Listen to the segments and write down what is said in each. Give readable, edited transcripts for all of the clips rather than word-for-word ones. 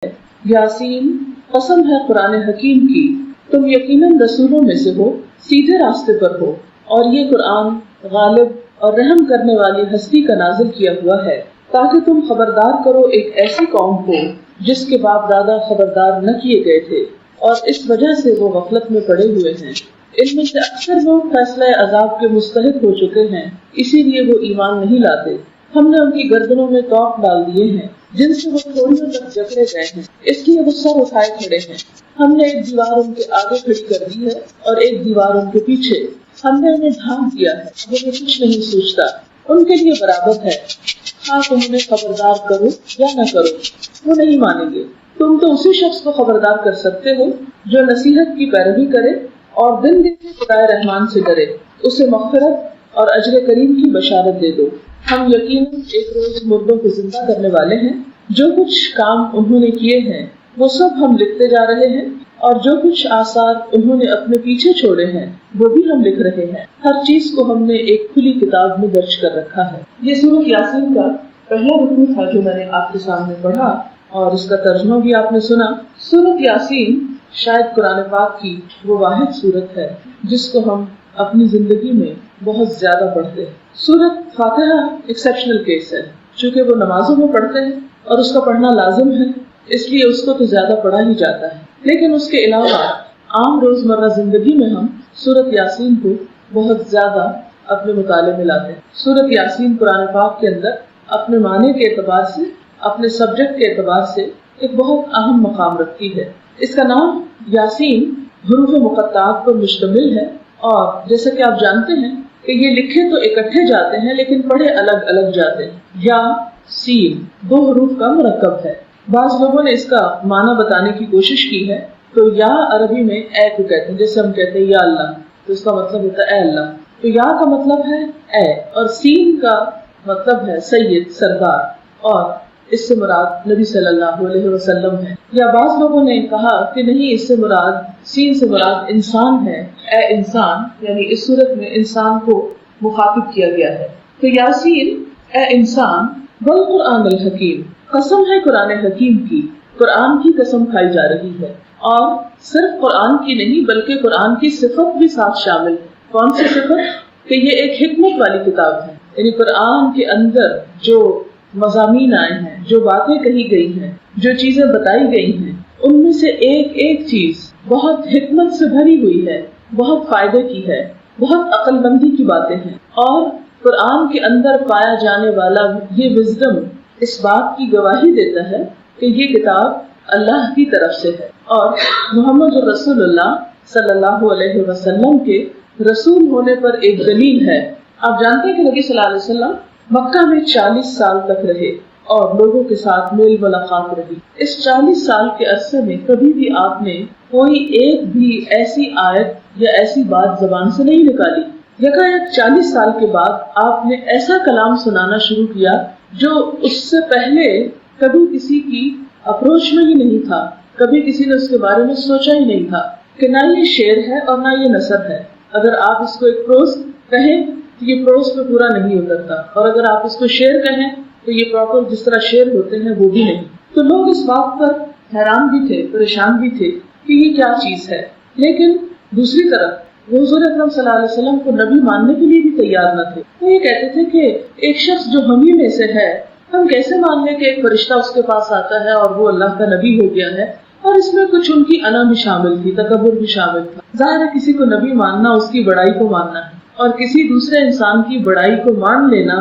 یاسین، قسم ہے قرآن حکیم کی، تم یقیناً رسولوں میں سے ہو، سیدھے راستے پر ہو، اور یہ قرآن غالب اور رحم کرنے والی ہستی کا نازل کیا ہوا ہے تاکہ تم خبردار کرو ایک ایسی قوم کو جس کے باپ دادا خبردار نہ کیے گئے تھے اور اس وجہ سے وہ غفلت میں پڑے ہوئے ہیں۔ ان میں سے اکثر لوگ فیصلہ عذاب کے مستحق ہو چکے ہیں، اسی لیے وہ ایمان نہیں لاتے۔ ہم نے ان کی گردنوں میں توق ڈال دیے ہیں جن سے وہ تھوڑیوں تک جکڑے گئے ہیں، اس لیے وہ سر اٹھائے کھڑے ہیں۔ ہم نے ایک دیوار ان کے آگے کھڑی کر دی ہے اور ایک دیوار ان کے پیچھے، ہم نے انہیں ڈھانپ دیا ہے، وہ کچھ نہیں سوچتا، ان کے لیے برابر ہے، ہاں تم انہیں خبردار کرو یا نہ کرو، وہ نہیں مانیں گے۔ تم تو اسی شخص کو خبردار کر سکتے ہو جو نصیحت کی پیروی کرے اور دن دن خدائے رحمان سے ڈرے، اسے مغفرت اور اجر کریم کی بشارت دے دو۔ ہم یقیناً ایک روز مردوں کو زندہ کرنے والے ہیں، جو کچھ کام انہوں نے کیے ہیں وہ سب ہم لکھتے جا رہے ہیں، اور جو کچھ آثار انہوں نے اپنے پیچھے چھوڑے ہیں وہ بھی ہم لکھ رہے ہیں۔ ہر چیز کو ہم نے ایک کھلی کتاب میں درج کر رکھا ہے۔ یہ سورۃ یاسین کا پہلا رکوع تھا جو میں نے آپ کے سامنے پڑھا، اور اس کا ترجمہ بھی آپ نے سنا۔ سورۃ یاسین شاید قرآن پاک کی وہ واحد سورت ہے جس کو ہم اپنی زندگی میں بہت زیادہ پڑھتے ہیں۔ سورۃ فاتحہ ایکسیپشنل کیس ہے، چونکہ وہ نمازوں میں پڑھتے ہیں اور اس کا پڑھنا لازم ہے، اس لیے اس کو تو زیادہ پڑھا ہی جاتا ہے، لیکن اس کے علاوہ عام روزمرہ زندگی میں ہم سورۃ یاسین کو بہت زیادہ اپنے مطالعے میں لاتے ہیں۔ سورۃ یاسین قرآن پاک کے اندر اپنے معنی کے اعتبار سے، اپنے سبجیکٹ کے اعتبار سے ایک بہت اہم مقام رکھتی ہے۔ اس کا نام یاسین حروف مقطعات پر مشتمل ہے، اور جیسا کہ آپ جانتے ہیں کہ یہ لکھے تو اکٹھے جاتے ہیں لیکن پڑھے الگ الگ جاتے ہیں۔ یا سین دو حروف کا مرکب ہے۔ بعض لوگوں نے اس کا معنی بتانے کی کوشش کی ہے، تو یا عربی میں اے کو کہتے ہیں، جیسے ہم کہتے ہیں یا اللہ، تو اس کا مطلب ہوتا ہے اے اللہ، تو یا کا مطلب ہے اے، اور سین کا مطلب ہے سید، سردار، اور اس سے مراد نبی صلی اللہ علیہ وسلم ہے۔ یا بعض لوگوں نے کہا کہ نہیں، اس سے مراد، سین سے مراد انسان ہے، اے انسان، یعنی اس صورت میں انسان کو مخاطب کیا گیا ہے۔ تو یاسین اے انسان، والقرآن الحکیم، قسم ہے قرآن حکیم کی، قرآن کی قسم کھائی جا رہی ہے، اور صرف قرآن کی نہیں بلکہ قرآن کی صفت بھی ساتھ شامل ہے۔ کون سی صفت؟ کہ یہ ایک حکمت والی کتاب ہے، یعنی قرآن کے اندر جو مضامین آئے ہیں، جو باتیں کہی گئی ہیں، جو چیزیں بتائی گئی ہیں، ان میں سے ایک ایک چیز بہت حکمت سے بھری ہوئی ہے، بہت فائدے کی ہے، بہت عقل مندی کی باتیں ہیں، اور قرآن کے اندر پایا جانے والا یہ وزڈم اس بات کی گواہی دیتا ہے کہ یہ کتاب اللہ کی طرف سے ہے، اور محمد رسول اللہ صلی اللہ علیہ وسلم کے رسول ہونے پر ایک دلیل ہے۔ آپ جانتے ہیں کہ نبی صلی اللہ علیہ وسلم مکہ میں 40 سال تک رہے اور لوگوں کے ساتھ میل ملاقات رہی۔ اس 40 سال کے عرصے میں کبھی بھی آپ نے کوئی ایک بھی ایسی آیت یا ایسی بات زبان سے نہیں نکالی۔ یکایک 40 سال کے بعد آپ نے ایسا کلام سنانا شروع کیا جو اس سے پہلے کبھی کسی کی اپروچ میں ہی نہیں تھا، کبھی کسی نے اس کے بارے میں سوچا ہی نہیں تھا، کہ نہ یہ شعر ہے اور نہ یہ نثر ہے۔ اگر آپ اس کو ایک پروز کہیں تو یہ پروز پہ پورا نہیں اترتا، اور اگر آپ اس کو شعر کہیں تو یہ پراپر جس طرح شعر ہوتے ہیں وہ بھی نہیں۔ تو لوگ اس بات پر حیران بھی تھے، پریشان بھی تھے کہ یہ کیا چیز ہے، لیکن دوسری طرف وہ حضور اکرم صلی اللہ علیہ وسلم کو نبی ماننے کے لیے بھی تیار نہ تھے۔ وہ یہ کہتے تھے کہ ایک شخص جو ہم ہی میں سے ہے، ہم کیسے مان لیں کہ ایک فرشتہ اس کے پاس آتا ہے اور وہ اللہ کا نبی ہو گیا ہے؟ اور اس میں کچھ ان کی انا بھی شامل تھی، تکبر بھی شامل تھا۔ ظاہر ہے کسی کو نبی ماننا اس کی بڑائی کو ماننا ہے، اور کسی دوسرے انسان کی بڑائی کو مان لینا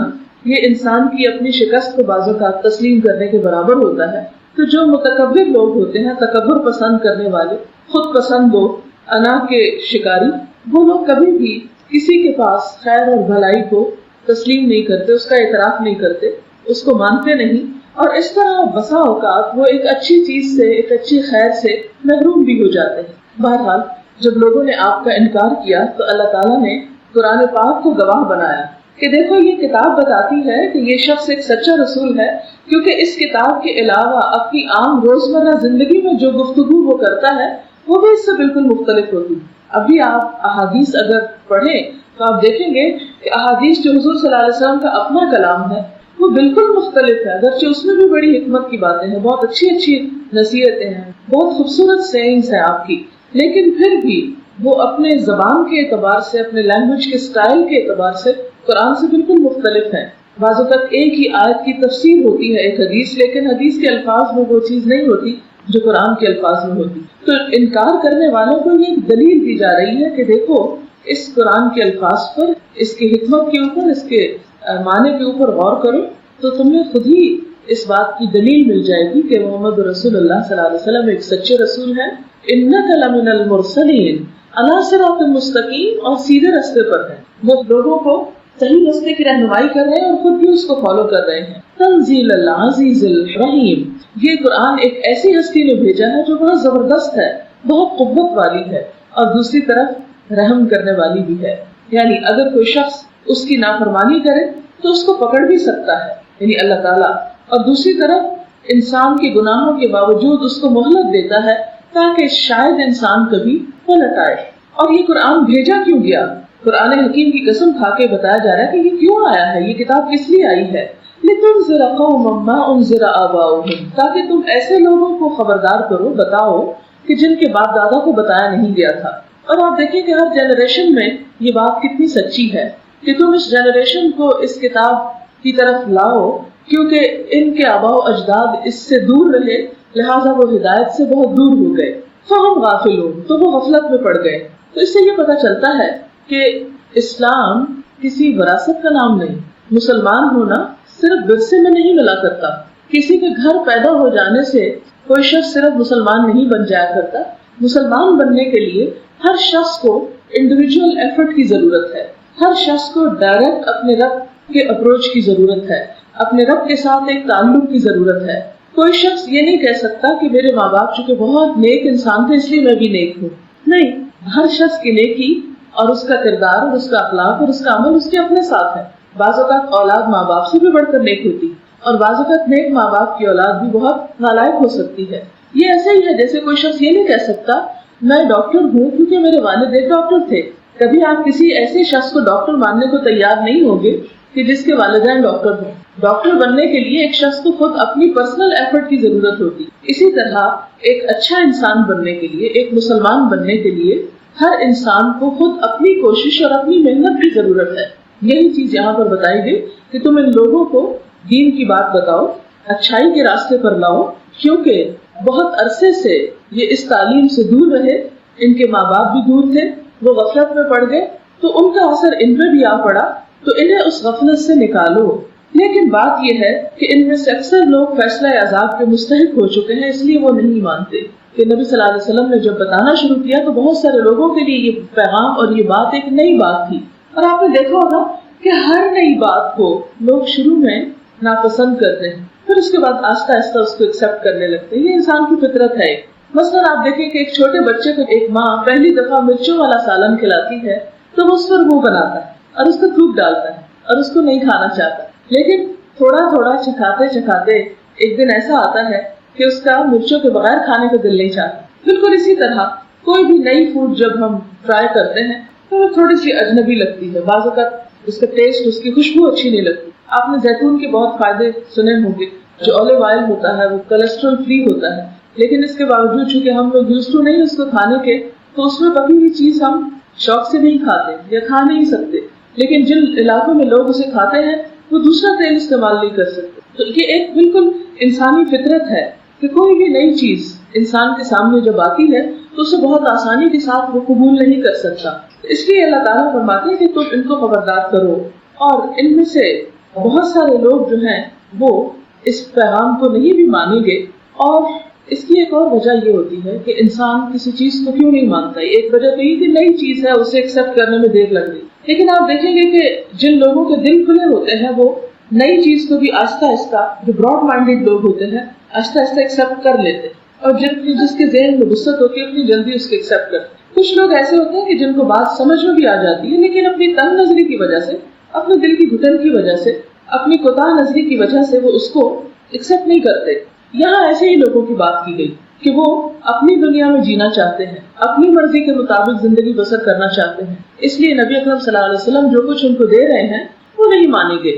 یہ انسان کی اپنی شکست کو بعض اوقات تسلیم کرنے کے برابر ہوتا ہے۔ تو جو متکبر لوگ ہوتے ہیں، تکبر پسند کرنے والے، خود پسند لوگ، انا کے شکاری، وہ لوگ کبھی بھی کسی کے پاس خیر اور بھلائی کو تسلیم نہیں کرتے، اس کا اعتراف نہیں کرتے، اس کو مانتے نہیں، اور اس طرح بسا اوقات وہ ایک اچھی چیز سے، ایک اچھی خیر سے محروم بھی ہو جاتے ہیں۔ بہرحال جب لوگوں نے آپ کا انکار کیا تو اللہ تعالیٰ نے قرآن پاک کو گواہ بنایا کہ دیکھو یہ کتاب بتاتی ہے کہ یہ شخص ایک سچا رسول ہے، کیونکہ اس کتاب کے علاوہ اپنی عام روزمرہ زندگی میں جو گفتگو وہ کرتا ہے وہ بھی اس سے بالکل مختلف ہوتی ہے۔ ابھی آپ احادیث اگر پڑھیں تو آپ دیکھیں گے کہ احادیث جو حضور صلی اللہ علیہ وسلم کا اپنا کلام ہے، وہ بالکل مختلف ہے، اگرچہ اس میں بھی بڑی حکمت کی باتیں ہیں، بہت اچھی اچھی نصیحتیں ہیں، بہت خوبصورت سینگز ہیں آپ کی، لیکن پھر بھی وہ اپنے زبان کے اعتبار سے، اپنے لینگویج کے سٹائل کے اعتبار سے قرآن سے بالکل مختلف ہیں۔ بعض اوقات ایک ہی آیت کی تفسیر ہوتی ہے ایک حدیث، لیکن حدیث کے الفاظ میں وہ چیز نہیں ہوتی جو قرآن کے الفاظ میں ہوتی۔ تو انکار کرنے والوں کو یہ دلیل دی جا رہی ہے کہ دیکھو اس قرآن کے الفاظ پر، اس کی حکمت کے اوپر، اس کے معنی کے اوپر غور کرو تو تمہیں خود ہی اس بات کی دلیل مل جائے گی کہ محمد رسول اللہ صلی اللہ علیہ وسلم ایک سچے رسول ہیں۔ انک لمن المرسلین علی صراط مستقیم، اور سیدھے راستے پر ہیں، وہ لوگوں کو صحیح راستے کی رہنمائی کر رہے ہیں اور خود بھی اس کو فالو کر رہے ہیں۔ تنزیل العزیز الرحیم، یہ قرآن ایک ایسی ہستی نے بھیجا ہے جو بہت زبردست ہے، بہت قوت والی ہے، اور دوسری طرف رحم کرنے والی بھی ہے۔ یعنی اگر کوئی شخص اس کی نافرمانی کرے تو اس کو پکڑ بھی سکتا ہے، یعنی اللہ تعالیٰ، اور دوسری طرف انسان کے گناہوں کے باوجود اس کو مہلت دیتا ہے تاکہ شاید انسان کبھی پلٹ آئے۔ اور یہ قرآن بھیجا کیوں گیا؟ قرآن حکیم کی قسم کھا کے بتایا جا رہا ہے کہ یہ کیوں آیا ہے، یہ کتاب کس لیے آئی ہے؟ لِتُنذِرَ قَوْمًا مَّا أُنذِرَ آبَاؤُهُمْ، تاکہ تم ایسے لوگوں کو خبردار کرو، بتاؤ کہ جن کے باپ دادا کو بتایا نہیں گیا تھا۔ اور آپ دیکھیں کہ ہر جنریشن میں یہ بات کتنی سچی ہے کہ تم اس جنریشن کو اس کتاب کی طرف لاؤ، کیونکہ ان کے آباء و اجداد اس سے دور رہے، لہٰذا وہ ہدایت سے بہت دور ہو گئے۔ فَهُمْ غَافِلُونَ، تو وہ غفلت میں پڑ گئے۔ تو اس سے یہ پتہ چلتا ہے کہ اسلام کسی وراثت کا نام نہیں، مسلمان ہونا صرف ورثے میں نہیں ملا کرتا، کسی کے گھر پیدا ہو جانے سے کوئی شخص صرف مسلمان نہیں بن جایا کرتا۔ مسلمان بننے کے لیے ہر شخص کو انڈیویجول ایفرٹ کی ضرورت ہے، ہر شخص کو ڈائریکٹ اپنے رب کے اپروچ کی ضرورت ہے، اپنے رب کے ساتھ ایک تعلق کی ضرورت ہے۔ کوئی شخص یہ نہیں کہہ سکتا کہ میرے ماں باپ چونکہ بہت نیک انسان تھے اس لیے میں بھی نیک ہوں، نہیں، ہر شخص کی نیکی اور اس کا کردار اور اس کا اخلاق اور اس کا عمل اس کے اپنے ساتھ ہے۔ بعض اوقات اولاد ماں باپ سے بھی بڑھ کر نیک ہوتی، اور بعض اوقات نیک ماں باپ کی اولاد بھی بہت نالائق ہو سکتی ہے۔ یہ ایسا ہی ہے جیسے کوئی شخص یہ نہیں کہہ سکتا میں ڈاکٹر ہوں کیونکہ میرے والد ایک ڈاکٹر تھے۔ کبھی آپ کسی ایسے شخص کو ڈاکٹر ماننے کو تیار نہیں ہوگے کہ جس کے والدین ڈاکٹر ہوں۔ ڈاکٹر بننے کے لیے ایک شخص کو خود اپنی پرسنل ایفرٹ کی ضرورت ہوتی۔ اسی طرح ایک اچھا انسان بننے کے لیے، ایک مسلمان بننے کے لیے ہر انسان کو خود اپنی کوشش اور اپنی محنت کی ضرورت ہے۔ یہی چیز یہاں پر بتائی گئی کہ تم ان لوگوں کو دین کی بات بتاؤ، اچھائی کے راستے پر لاؤ، کیونکہ بہت عرصے سے یہ اس تعلیم سے دور رہے، ان کے ماں باپ بھی دور تھے، وہ غفلت میں پڑ گئے، تو ان کا اثر ان پہ بھی آ پڑا، تو انہیں اس غفلت سے نکالو۔ لیکن بات یہ ہے کہ ان میں سے اکثر لوگ فیصلہ عذاب کے مستحق ہو چکے ہیں، اس لیے وہ نہیں مانتے۔ کہ نبی صلی اللہ علیہ وسلم نے جب بتانا شروع کیا تو بہت سارے لوگوں کے لیے یہ پیغام اور یہ بات ایک نئی بات تھی، اور آپ نے دیکھا ہوگا کہ ہر نئی بات کو لوگ شروع میں ناپسند کرتے ہیں، پھر اس کے بعد آہستہ آہستہ اس کو ایکسپٹ کرنے لگتے ہیں۔ یہ انسان کی فطرت ہے۔ مثلاً آپ دیکھیں کہ ایک چھوٹے بچے کو ایک ماں پہلی دفعہ مرچوں والا سالن کھلاتی ہے تو وہ اس پر منہ بناتا ہے اور اس کو تھوک ڈالتا ہے اور اس کو نہیں کھانا چاہتا، لیکن تھوڑا تھوڑا چکھاتے چکھاتے ایک دن ایسا آتا ہے کہ اس کا مرچوں کے بغیر کھانے کا دل نہیں چاہتا۔ بالکل اسی طرح کوئی بھی نئی فوڈ جب ہم ٹرائی کرتے ہیں تو وہ تھوڑی سی اجنبی لگتی ہے، بعض اوقات اس کا ٹیسٹ، اس کی خوشبو اچھی نہیں لگتی۔ آپ نے زیتون کے بہت فائدے سنے ہوں گے، جو اولیو آئل ہوتا ہے وہ کولیسٹرول فری ہوتا ہے، لیکن اس کے باوجود چونکہ ہم لوگ یوز ٹو نہیں اس کو کھانے کے، تو اس میں پکی ہوئی چیز ہم شوق سے نہیں کھاتے یا کھا نہیں سکتے، لیکن جن علاقوں میں لوگ اسے کھاتے ہیں وہ دوسرا تیل استعمال نہیں کر سکتے۔ تو یہ ایک بالکل انسانی فطرت ہے کہ کوئی بھی نئی چیز انسان کے سامنے جب آتی ہے تو اسے بہت آسانی کے ساتھ وہ قبول نہیں کر سکتا۔ اس لیے اللہ تعالیٰ فرماتے ہیں کہ تم ان کو خبردار کرو، اور ان میں سے بہت سارے لوگ جو ہیں وہ اس پیغام کو نہیں بھی مانیں گے۔ اور اس کی ایک اور وجہ یہ ہوتی ہے کہ انسان کسی چیز کو کیوں نہیں مانتا۔ ایک وجہ تو یہ کہ نئی چیز ہے، اسے ایکسپٹ کرنے میں دیر لگ رہی، لیکن آپ دیکھیں گے کہ جن لوگوں کے دل کھلے ہوتے ہیں وہ نئی چیز کو بھی آہستہ آہستہ، جو براڈ مائنڈیڈ لوگ ہوتے ہیں، آہستہ آہستہ ایکسپٹ کر لیتے ہیں، اور جس کے ذہن میں وسعت ہوتی ہے اتنی جلدی اس کو ایکسپٹ کرتے ہیں۔ کچھ لوگ ایسے ہوتے ہیں کہ جن کو بات سمجھ میں بھی آ جاتی ہے، لیکن اپنی تنگ نظری کی وجہ سے، اپنے دل کی گھٹن کی وجہ سے، اپنی کوتاہ نظری کی وجہ سے وہ اس کو ایکسپٹ نہیں کرتے۔ یہاں ایسے ہی لوگوں کی بات کی گئی کہ وہ اپنی دنیا میں جینا چاہتے ہیں، اپنی مرضی کے مطابق زندگی بسر کرنا چاہتے ہیں، اس لیے نبی اکرم صلی اللہ علیہ وسلم جو کچھ ان کو دے رہے ہیں وہ نہیں مانیں گے۔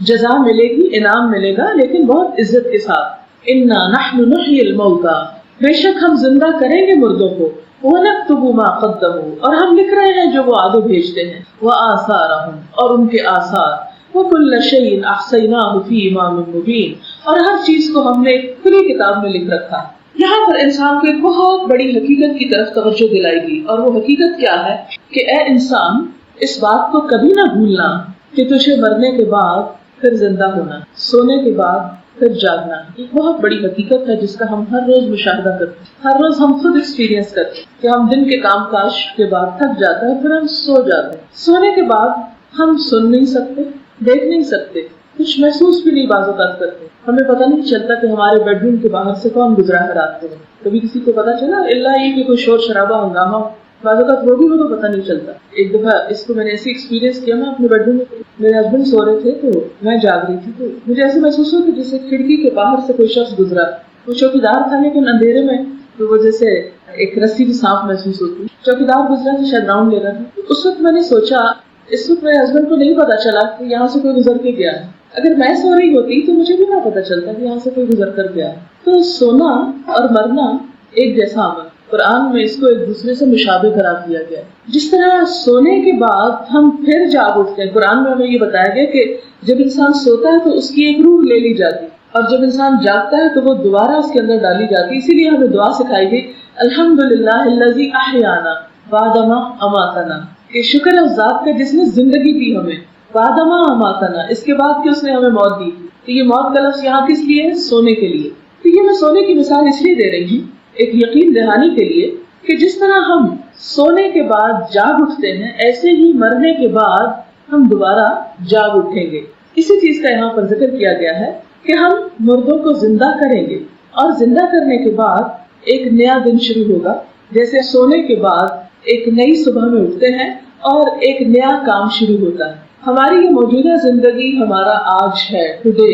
جزا ملے گی، انعام ملے گا، لیکن بہت عزت کے ساتھ۔ انا نحن نحیی الموتى، بے شک ہم زندہ کریں گے مردوں کو، وَنَكْتُبُ مَا قَدَّمُوا، اور ہم لکھ رہے ہیں جو وہ آگے بھیجتے ہیں، وَآثَارَهُمْ، اور ان کے آثار، وَكُلَّ شَيْءٍ أَحْصَيْنَاهُ فِي إِمَامٍ مُبِينٍ، اور ہر چیز کو ہم نے ایک کھلی کتاب میں لکھ رکھا۔ یہاں پر انسان کو ایک بہت بڑی حقیقت کی طرف توجہ دلائی گئی، اور وہ حقیقت کیا ہے کہ اے انسان، اس بات کو کبھی نہ بھولنا کہ تجھے مرنے کے بعد پھر زندہ ہونا، سونے کے بعد پھر جاگنا۔ ایک بہت بڑی حقیقت ہے جس کا ہم ہر روز مشاہدہ کرتے ہیں، ہر روز ہم خود ایکسپیرینس کرتے ہیں کہ ہم دن کے کام کاج کے بعد تھک جاتے ہیں، پھر ہم سو جاتے ہیں۔ سونے کے بعد ہم سن نہیں سکتے، دیکھ نہیں سکتے، کچھ محسوس بھی نہیں بعض اوقات کرتے، ہمیں پتہ نہیں چلتا کہ ہمارے بیڈ روم کے باہر سے کون گزرا ہے رات کو۔ کبھی کسی کو پتہ چلا؟ اللہ یہ کہ کوئی شور شرابہ ہنگامہ، بعض اوقات وہ بھی تو پتہ نہیں چلتا۔ ایک دفعہ اس کو میں نے ایسی ایکسپیرینس کیا، میں اپنے بیڈ روم میں، میرے ہسبینڈ سو رہے تھے تو میں جاگ رہی تھی، تو مجھے ایسے محسوس ہوا کہ جیسے کھڑکی کے باہر سے کوئی شخص گزرا۔ وہ چوکیدار تھا لیکن اندھیرے میں تو وہ جیسے ایک رسی کی سانپ محسوس ہوتی۔ چوکیدار گزرا تو شاید راؤنڈ لے رہا تھا۔ اس وقت میں نے سوچا، اس وقت میرے ہسبینڈ کو نہیں پتا چلا کہ یہاں سے کوئی گزر کے گیا ہے۔ اگر میں سو رہی ہوتی تو مجھے بھی نہ پتا چلتا کہ یہاں سے کوئی گزر کر گیا۔ تو سونا اور مرنا ایک جیسا عمل، قرآن میں اس کو ایک دوسرے سے مشابہ قرار دیا گیا ہے۔ جس طرح سونے کے بعد ہم پھر جاگ اٹھتے ہیں، قرآن میں ہمیں یہ بتایا گیا کہ جب انسان سوتا ہے تو اس کی ایک روح لے لی جاتی، اور جب انسان جاگتا ہے تو وہ دوبارہ اس کے اندر ڈالی جاتی۔ اسی لیے ہمیں دعا سکھائی گئی، الحمدللہ الذی احیانا بعد ما اماتنا، کہ شکر ہے اس ذات کا جس نے زندگی دی ہمیں، بعد ما اماتنا، اس کے بعد کہ اس نے ہمیں موت دی۔ تو یہ موت کا لفظ یہاں کس لیے ہے؟ سونے کے لیے۔ تو یہ میں سونے کی مثال اس لیے دے رہی ہوں، ایک یقین دہانی کے لیے، کہ جس طرح ہم سونے کے بعد جاگ اٹھتے ہیں، ایسے ہی مرنے کے بعد ہم دوبارہ جاگ اٹھیں گے۔ اسی چیز کا یہاں پر ذکر کیا گیا ہے کہ ہم مردوں کو زندہ کریں گے، اور زندہ کرنے کے بعد ایک نیا دن شروع ہوگا، جیسے سونے کے بعد ایک نئی صبح میں اٹھتے ہیں اور ایک نیا کام شروع ہوتا ہے۔ ہماری یہ موجودہ زندگی ہمارا آج ہے، ٹوڈے،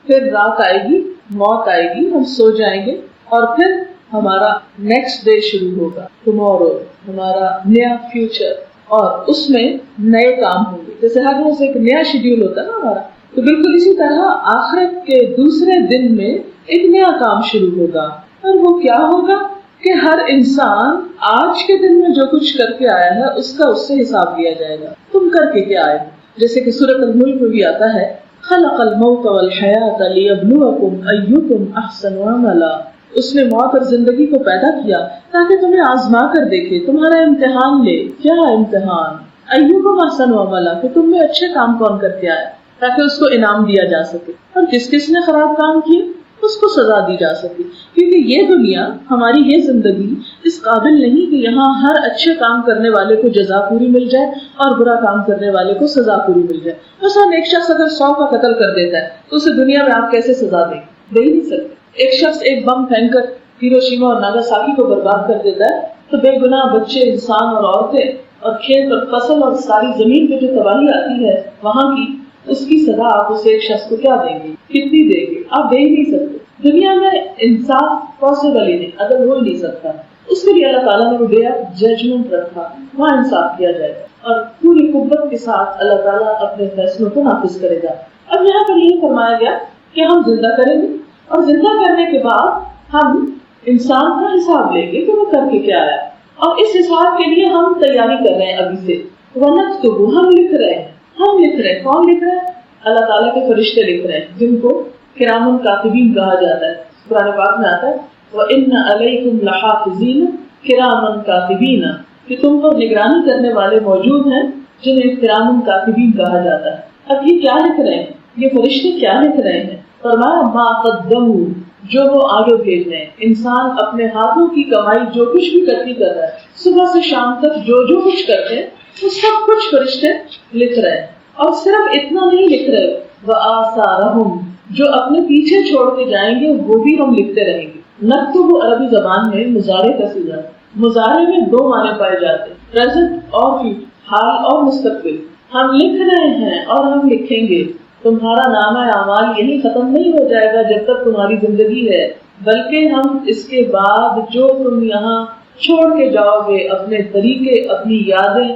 پھر رات آئے گی، موت آئے گی، ہم سو جائیں گے، اور پھر ہمارا نیکسٹ ڈے شروع ہوگا، ٹمورو، ہمارا نیا فیوچر، اور اس میں نئے کام ہوں گے۔ جیسے ہر روز ایک نیا شیڈیول ہوتا ہے نا ہمارا، تو بالکل اسی طرح آخرت کے دوسرے دن میں ایک نیا کام شروع ہوگا، اور وہ کیا ہوگا کہ ہر انسان آج کے دن میں جو کچھ کر کے آیا ہے اس کا اس سے حساب لیا جائے گا، تم کر کے کیا آئے ہو۔ جیسے کہ سورۃ الملک میں بھی آتا ہے، خلق الموت والحیات لیبلوکم ایکم احسن عملا، اس نے موت اور زندگی کو پیدا کیا تاکہ تمہیں آزما کر دیکھے، تمہارا امتحان لے۔ کیا امتحان؟ ایکم احسن عملا، کہ تم میں اچھے کام کون کر کے آیا، تاکہ اس کو انعام دیا جا سکے، اور کس کس نے خراب کام کیے اس کو سزا دی جا سکے۔ کیونکہ یہ دنیا، ہماری یہ زندگی اس قابل نہیں کہ یہاں ہر اچھے کام کرنے والے کو جزا پوری مل جائے اور برا کام کرنے والے کو سزا پوری مل جائے۔ مثلا ایک شخص اگر 100 کا قتل کر دیتا ہے تو اسے دنیا میں آپ کیسے سزا دیں گے؟ دے ہی نہیں سکتے۔ ایک شخص ایک بم پھینک کر ہیروشیما اور ناگاساکی کو برباد کر دیتا ہے تو بے گناہ بچے، انسان اور عورتیں اور کھیت اور فصل اور ساری زمین پہ جو تباہی آتی ہے وہاں کی، اس کی سزا آپ اسے ایک شخص کو کیا دیں گے؟ کتنی دیں گے؟ آپ دے ہی نہیں سکتے۔ دنیا میں انصاف پاسبل ہی نہیں، اگر ہو ہی نہیں سکتا۔ اس کے لیے اللہ تعالیٰ نے ڈے آف ججمنٹ رکھا، وہاں انصاف کیا جائے گا اور پوری قوت کے ساتھ اللہ تعالیٰ اپنے فیصلوں کو نافذ کرے گا۔ اب یہاں پر یہ فرمایا گیا کہ ہم زندہ کریں گے، اور زندہ کرنے کے بعد ہم انسان کا حساب لیں گے کہ وہ کر کے کیا آیا، اور اس حساب کے لیے ہم تیاری کر رہے ہیں ابھی سے۔ وَنَكْتُبُ، ہم لکھ رہے ہیں، ہم لکھ رہے ہیں۔ کون لکھ رہے ہیں؟ اللہ تعالیٰ کے فرشتے لکھ رہے ہیں، جن کو کرام کاتبین کہا جاتا ہے۔ قرآن پاک میں آتا ہے وَإِنَّ عَلَيْكُمْ لَحَافِظِينَ كِرَامًا كَاتِبِينَ، کہ تم پر نگرانی کرنے والے موجود ہیں جنہیں کرام کاتبین کہا جاتا ہے۔ اب یہ کیا لکھ رہے ہیں؟ یہ فرشتے کیا لکھ رہے ہیں؟ فرمایا ما قدموا، جو وہ آگے بھیج رہے ہیں۔ انسان اپنے ہاتھوں کی کمائی جو کچھ بھی کرتی کر رہا ہے، صبح سے شام تک جو کچھ کرتے ہیں وہ سب کچھ فرشتے لکھ رہے ہیں۔ اور صرف اتنا نہیں لکھ رہے، وآثارہم، جو اپنے پیچھے چھوڑ کے جائیں گے وہ بھی ہم لکھتے رہیں گے۔ نکتب عربی زبان میں مضارع کا صیغہ ہے۔ مضارع میں دو معنی پائے جاتے ہیں، پریزنٹ اور فیوچر، حال اور مستقبل۔ ہم لکھ رہے ہیں اور ہم لکھیں گے۔ تمہارا نامہ اعمال یہی ختم نہیں ہو جائے گا جب تک تمہاری زندگی ہے، بلکہ ہم اس کے بعد جو تم یہاں چھوڑ کے جاؤ گے، اپنے طریقے، اپنی یادیں،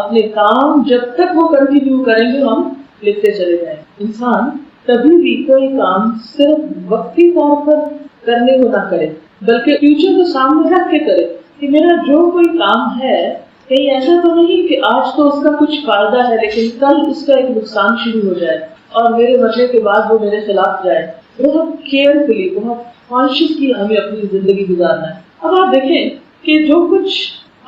اپنے کام، جب تک وہ کنٹینیو کریں گے ہم لکھتے چلے جائیں۔ انسان کبھی بھی کوئی کام صرف وقتی طور پر کرنے کو نہ کرے، بلکہ فیوچر کو سامنے رکھ کے کرے کہ میرا جو کوئی کام ہے کہیں ایسا تو نہیں کہ آج تو اس کا کچھ فائدہ ہے لیکن کل اس کا ایک نقصان شروع ہو جائے اور میرے مرنے کے بعد وہ میرے خلاف جائے. بہت کیئرفلی، بہت کانشیسلی ہمیں اپنی زندگی گزارنا ہے. اب آپ دیکھیں کہ جو کچھ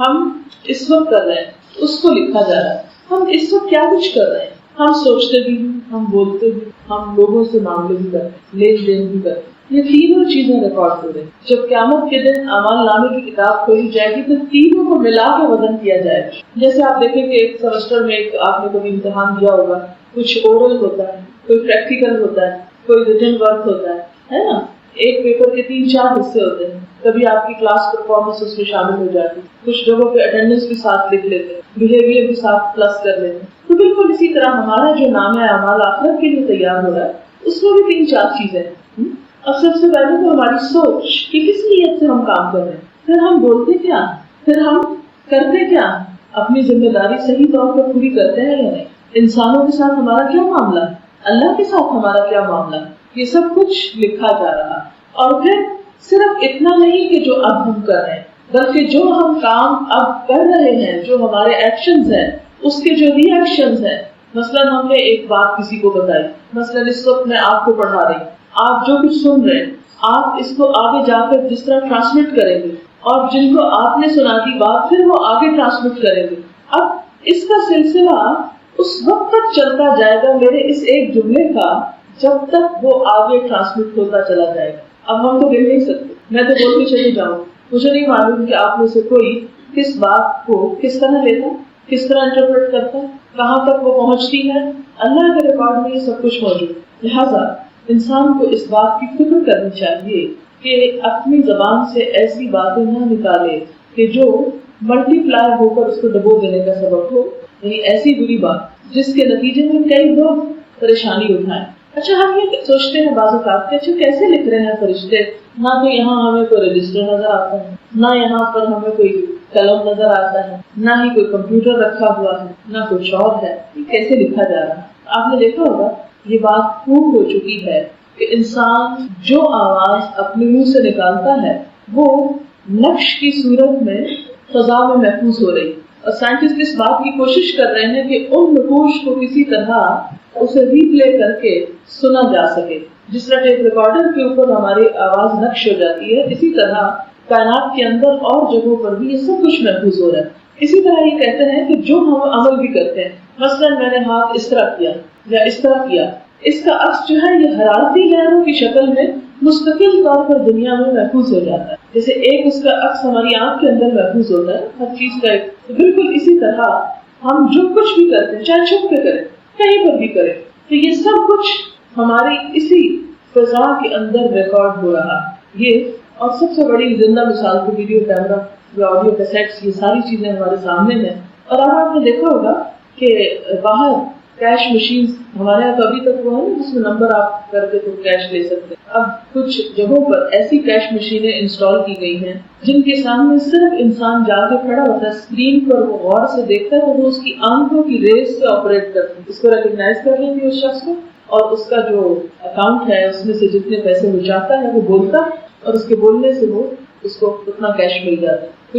ہم اس وقت کر رہے ہیں اس کو لکھا جا رہا ہے. ہم اس وقت کیا کچھ کر رہے ہیں، ہم سوچتے بھی ہیں، ہم بولتے بھی، ہم لوگوں سے معاملے بھی کرتے ہیں، لین دین بھی کرتے ہیں. یہ تینوں چیزیں ریکارڈ ہو رہی ہیں. جب قیامت کے دن اعمال نامے کی کتاب کھولی جائے گی تو تینوں کو ملا کے وزن کیا جائے گا. جیسے آپ دیکھیں کہ ایک سیمسٹر میں آپ نے کبھی امتحان دیا ہوگا، کچھ اورل ہوتا ہے، کوئی پریکٹیکل ہوتا ہے، کوئی ریٹن ورک ہوتا ہے نا. ایک پیپر کے 3-4 حصے ہوتے ہیں. کبھی آپ کی کلاس پرفارمنس اس میں شامل ہو جاتی ہے، کچھ جگہوں پہ اٹینڈنس بھی ساتھ لکھ لیتے ہیں، بہیویئر بھی ساتھ پلس کر لیتے ہیں. تو بالکل اسی طرح ہمارا جو نام ہے اعمال آخرت کے لیے تیار ہو رہا ہے، اس میں بھی 3-4 چیزیں ہیں. اب سب سے پہلے تو ہماری سوچ کہ کس نیت سے ہم کام کر رہے ہیں، پھر ہم بولتے کیا، پھر ہم کرتے کیا، اپنی ذمہ داری صحیح طور پر پوری کرتے ہیں یا نہیں، انسانوں کے ساتھ ہمارا کیا معاملہ ہے، اللہ کے ساتھ ہمارا کیا معاملہ ہے، یہ سب کچھ لکھا جا رہا. اور پھر صرف اتنا نہیں کہ جو اب ہم کر رہے ہیں، بلکہ جو ہم کام اب کر رہے ہیں، جو ہمارے ایکشنز ہیں، اس کے جو ری ایکشنز ہیں. مثلاً ہم نے ایک بات کسی کو بتائی، مثلاً اس وقت میں آپ کو پڑھا رہی ہوں، آپ جو کچھ سن رہے ہیں آپ اس کو آگے جا کر جس طرح ٹرانسمٹ کریں گے، اور جن کو آپ نے سنا دی بات پھر وہ آگے ٹرانسمٹ کریں گے. اب اس کا سلسلہ اس وقت تک چلتا جائے گا میرے اس ایک جملے کا، جب تک وہ آگے ٹرانسمٹ ہوتا چلا جائے گا. اب ہم تو گر نہیں سکتے، میں تو بول کے چلی جاؤں، مجھے نہیں معلوم کہ آپ میں سے کوئی کس بات کو کس طرح لیتا، کس طرح انٹرپریٹ کرتا، کہاں تک وہ پہنچتی ہے. اللہ کے ریکارڈ میں یہ سب کچھ موجود. لہٰذا انسان کو اس بات کی فکر کرنی چاہیے کہ اپنی زبان سے ایسی باتیں نہ نکالے کہ جو ملٹی پلائی ہو کر اس کو ڈبو دینے کا سبب ہو، یعنی ایسی بری بات جس کے نتیجے میں کئی لوگ پریشانی اٹھائیں. اچھا ہم یہ سوچتے ہیں بعض اوقات کہ اچھا کیسے لکھ رہے ہیں فرشتے، نہ تو یہاں ہمیں کوئی رجسٹر نظر آتا ہے، نہ یہاں پر ہمیں کوئی قلم نظر آتا ہے، نہ ہی کوئی کمپیوٹر رکھا ہوا ہے، نہ کوئی شور ہے، یہ کیسے لکھا جا رہا ہے. آپ نے دیکھا ہوگا یہ بات خوب ہو چکی ہے کہ انسان جو آواز اپنے منہ سے نکالتا ہے وہ نقش کی صورت میں فضا میں محفوظ ہو رہی. اور سائنٹسٹ اس بات کی کوشش کر رہے ہیں کہ ان نقوش کو کسی طرح اسے ری پلے کر کے سنا جا سکے. جس طرح ٹیپ ریکارڈر کے اوپر ہماری آواز نقش ہو جاتی ہے، اسی طرح کائنات کے اندر اور جگہوں پر بھی یہ سب کچھ محفوظ ہو رہا ہے. اسی طرح یہ کہتے ہیں کہ جو ہم عمل بھی کرتے ہیں، مثلاً میں نے ہاتھ اس طرح کیا یا اس طرح کیا، اس کا عکس جو ہے یہ حرارتی لہروں کی شکل میں مستقل طور پر دنیا میں محفوظ ہو جاتا ہے. جیسے ایک اس کا عکس ہماری آنکھ کے اندر محفوظ ہوتا ہے ہر چیز کا ایک، تو بالکل اسی طرح ہم جو کچھ بھی کرتے ہیں، چاہے چھپ کے کریں، کہیں پر بھی کریں، تو یہ سب کچھ ہماری اسی فضا کے اندر ریکارڈ ہو رہا. یہ اور سب سے بڑی زندہ مثال کو ویڈیو کیمرا یا آڈیو کیسٹس، یہ ساری چیزیں ہمارے سامنے ہیں. اور اب آپ نے دیکھا ہوگا کہ باہر کیش مشین ہمارے یہاں تو ابھی تک وہ ہے نا جس میں نمبر آپ کر کے تو کیش لے سکتے ہیں. اب کچھ جگہوں پر ایسی کیش مشینیں انسٹال کی گئی ہیں جن کے سامنے صرف انسان جا کے کھڑا ہوتا ہے، اسکرین پر وہ غور سے دیکھتا ہے تو وہ اس کی آنکھوں کی ریز سے آپریٹ کرتی ہے، اس کو ریکگنائز کر لیتی ہے اس شخص کو، اور اس کا جو اکاؤنٹ ہے اس میں سے جتنے پیسے وہ چاہتا ہے وہ بولتا ہے، اور اس کے بولنے سے وہ اس کو اتنا کیش مل جاتا ہے.